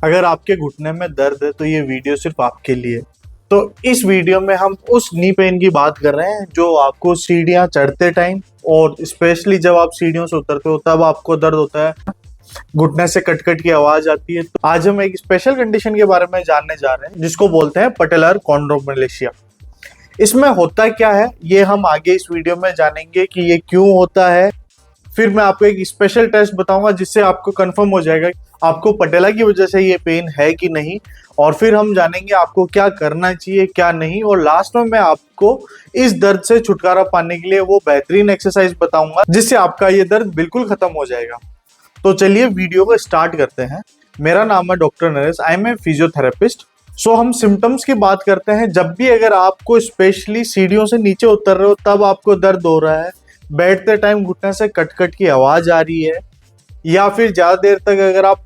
अगर आपके घुटने में दर्द है तो ये वीडियो सिर्फ आपके लिए। तो इस वीडियो में हम उस नी पेन की बात कर रहे हैं जो आपको सीढ़ियां चढ़ते टाइम और स्पेशली जब आप सीढ़ियों से उतरते हो तब आपको दर्द होता है, घुटने से कट-कट की आवाज आती है। तो आज हम एक स्पेशल कंडीशन के बारे में जानने जा रहे हैं जिसको बोलते हैं पटेलर कॉन्ड्रोमलेशिया। इसमें होता क्या है ये हम आगे इस वीडियो में जानेंगे कि ये क्यों होता है। फिर मैं आपको एक स्पेशल टेस्ट बताऊंगा जिससे आपको कंफर्म हो जाएगा आपको पटेला की वजह से ये पेन है कि नहीं, और फिर हम जानेंगे आपको क्या करना चाहिए क्या नहीं, और लास्ट में मैं आपको इस दर्द से छुटकारा पाने के लिए वो बेहतरीन एक्सरसाइज बताऊंगा जिससे आपका ये दर्द बिल्कुल खत्म हो जाएगा। तो चलिए वीडियो को स्टार्ट करते हैं। मेरा नाम है doctor Naresh, I am a physiotherapist. So हम सिम्टम्स की बात करते हैं। जब भी अगर आपको स्पेशली सीढ़ियों से नीचे उतर रहे हो तब आपको दर्द हो रहा है, बैठते टाइम घुटने से कट-कट की आवाज आ रही है, या फिर ज्यादा देर तक अगर आप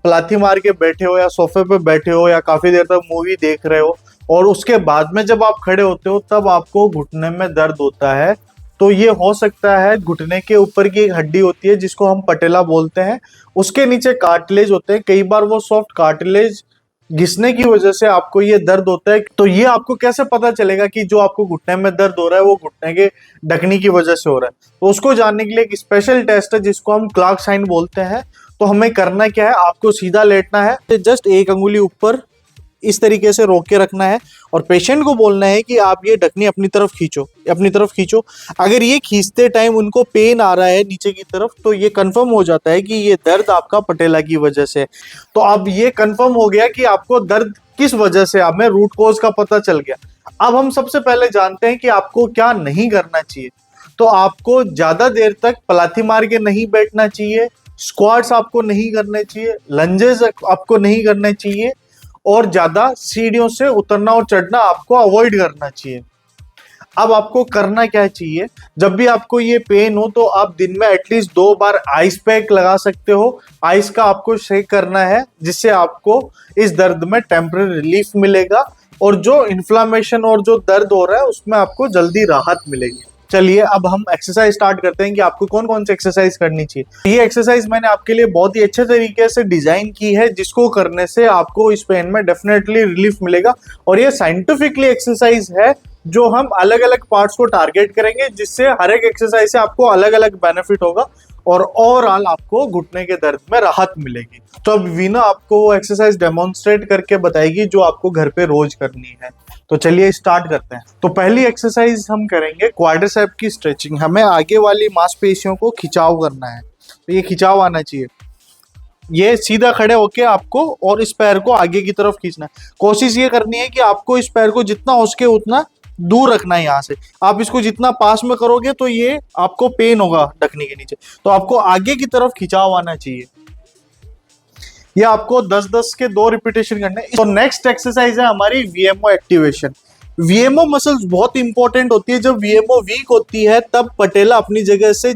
पलाथी मार के बैठे हो या सोफे पे बैठे हो या काफी देर तक मूवी देख रहे हो और उसके बाद में जब आप खड़े होते हो तब आपको घुटने में दर्द होता है, तो ये हो सकता है घुटने के ऊपर की एक हड्डी होती है जिसको हम पटेला बोलते हैं, उसके नीचे कार्टिलेज होते हैं। कई बार वो सॉफ्ट कार्टिलेज घिसने की वजह से आपको ये दर्द होता है। तो ये आपको कैसे पता चलेगा कि जो आपको घुटने में दर्द हो रहा है वो घुटने के ढकनी की वजह से हो रहा है? तो उसको जानने के लिए एक स्पेशल टेस्ट है जिसको हम क्लार्क साइन बोलते हैं। तो हमें करना क्या है, आपको सीधा लेटना है, जस्ट एक अंगुली ऊपर इस तरीके से रोक के रखना है और पेशेंट को बोलना है कि आप ये ढकनी अपनी तरफ खींचो, अपनी तरफ खींचो। अगर ये खींचते टाइम उनको पेन आ रहा है नीचे की तरफ तो ये कंफर्म हो जाता है कि ये दर्द आपका पटेला की वजह से। तो अब ये कंफर्म हो गया कि आपको दर्द किस वजह से, हमें रूट कॉज का पता चल गया। अब हम सबसे पहले जानते हैं कि आपको क्या नहीं करना चाहिए। तो आपको ज्यादा देर तक पलाथी मार के नहीं बैठना चाहिए, स्क्वाट्स आपको नहीं करने चाहिए, लंजेस आपको नहीं करने चाहिए, और ज्यादा सीढ़ियों से उतरना और चढ़ना आपको अवॉइड करना चाहिए। अब आपको करना क्या चाहिए, जब भी आपको ये पेन हो तो आप दिन में एटलीस्ट 2 बार आइस पैक लगा सकते हो। आइस का आपको शेक करना है जिससे आपको इस दर्द में टेम्पररी रिलीफ मिलेगा और जो इन्फ्लामेशन और जो दर्द हो रहा है उसमें आपको जल्दी राहत मिलेगी। चलिए अब हम एक्सरसाइज स्टार्ट करते हैं कि आपको कौन कौन सी एक्सरसाइज करनी चाहिए। ये एक्सरसाइज मैंने आपके लिए बहुत ही अच्छे तरीके से डिजाइन की है जिसको करने से आपको इस पेन में डेफिनेटली रिलीफ मिलेगा, और ये साइंटिफिकली एक्सरसाइज है जो हम अलग अलग पार्ट्स को टारगेट करेंगे जिससे हर एक एक्सरसाइज से आपको अलग अलग बेनिफिट होगा और ओवरऑल आपको घुटने के दर्द में राहत मिलेगी। तो अब वीना आपको वो एक्सरसाइज डेमोन्स्ट्रेट करके बताएगी जो आपको घर पे रोज करनी है। तो चलिए स्टार्ट करते हैं। तो पहली एक्सरसाइज हम करेंगे क्वाड्रिसेप की स्ट्रेचिंग। हमें आगे वाली मांसपेशियों को खिंचाव करना है, तो ये खिंचाव आना चाहिए। ये सीधा खड़े होके आपको और इस पैर को आगे की तरफ खींचना है। कोशिश ये करनी है कि आपको इस पैर को जितना हो सके उतना दूर रखना है यहाँ से। आप इसको जितना पास में करोगे तो ये आपको पेन होगा ढकनी के नीचे, तो आपको आगे की तरफ खिंचाव आना चाहिए। ये आपको 10-10 के 2 रिपीटेशन करने हैं। तो नेक्स्ट एक्सरसाइज है हमारी वीएमओ एक्टिवेशन। वीएमओ मसल्स बहुत इंपॉर्टेंट होती है। जब वीएमओ वीक होती है तब पटेला अपनी जगह से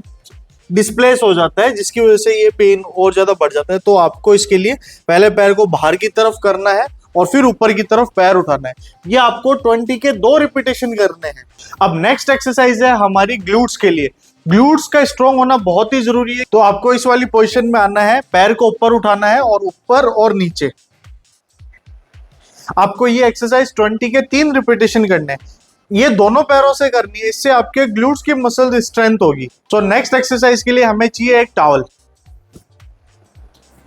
डिस्प्लेस हो जाता है जिसकी वजह से ये पेन और ज्यादा बढ़ जाता है। तो आपको इसके लिए पहले पैर को बाहर की तरफ करना है और फिर ऊपर की तरफ पैर उठाना है। ये आपको 20 के 2 रिपीटेशन करने हैं। अब नेक्स्ट एक्सरसाइज है हमारी ग्लूट्स के लिए। ग्लूट्स का स्ट्रॉन्ग होना बहुत ही जरूरी है। तो आपको इस वाली पोजीशन में आना है, पैर को ऊपर उठाना है और ऊपर और नीचे। आपको ये एक्सरसाइज 20 के 3 रिपीटेशन करने हैं। ये दोनों पैरों से करनी है, इससे आपके ग्लूट्स की मसल स्ट्रेंथ होगी। तो नेक्स्ट एक्सरसाइज के लिए हमें चाहिए एक टॉवल।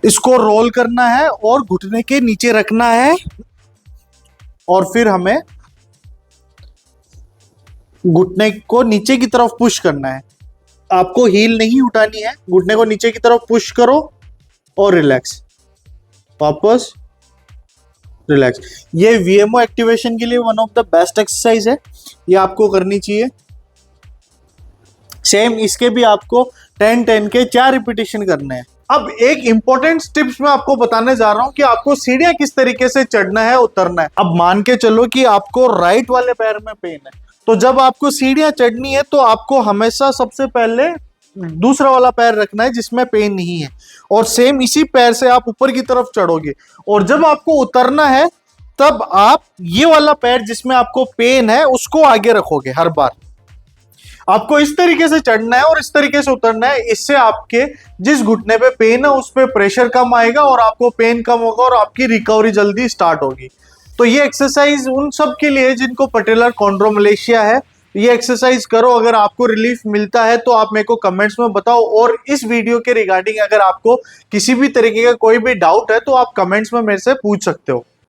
इसको रोल करना है और घुटने के नीचे रखना है और फिर हमें घुटने को नीचे की तरफ पुश करना है। आपको हील नहीं उठानी है, घुटने को नीचे की तरफ पुश करो और रिलैक्स, वापस रिलैक्स। ये वीएमओ एक्टिवेशन के लिए one of the best exercise है, ये आपको करनी चाहिए। सेम इसके भी आपको 10-10 के 4 रिपीटेशन करने हैं। अब एक इंपॉर्टेंट टिप्स मैं आपको बताने जा रहा हूं कि आपको सीढ़ियां किस तरीके से चढ़ना है उतरना है। अब मान के चलो कि आपको राइट वाले पैर में पेन है, तो जब आपको सीढ़ियां चढ़नी है तो आपको हमेशा सबसे पहले दूसरा वाला पैर रखना है जिसमें पेन नहीं है, और सेम इसी पैर से आप ऊपर की तरफ चढ़ोगे। और जब आपको उतरना है तब आप ये वाला पैर जिसमें आपको पेन है उसको आगे रखोगे हर बार। आपको इस तरीके से चढ़ना है और इस तरीके से उतरना है। इससे आपके जिस घुटने पे पेन है उस पे प्रेशर कम आएगा और आपको पेन कम होगा और आपकी रिकवरी जल्दी स्टार्ट होगी। तो ये एक्सरसाइज उन सब के लिए जिनको पटेलर कॉन्ड्रोमलेशिया है, ये एक्सरसाइज करो। अगर आपको रिलीफ मिलता है तो आप मेरे को कमेंट्स में बताओ, और इस वीडियो के रिगार्डिंग अगर आपको किसी भी तरीके का कोई भी डाउट है तो आप कमेंट्स में मेरे से पूछ सकते हो।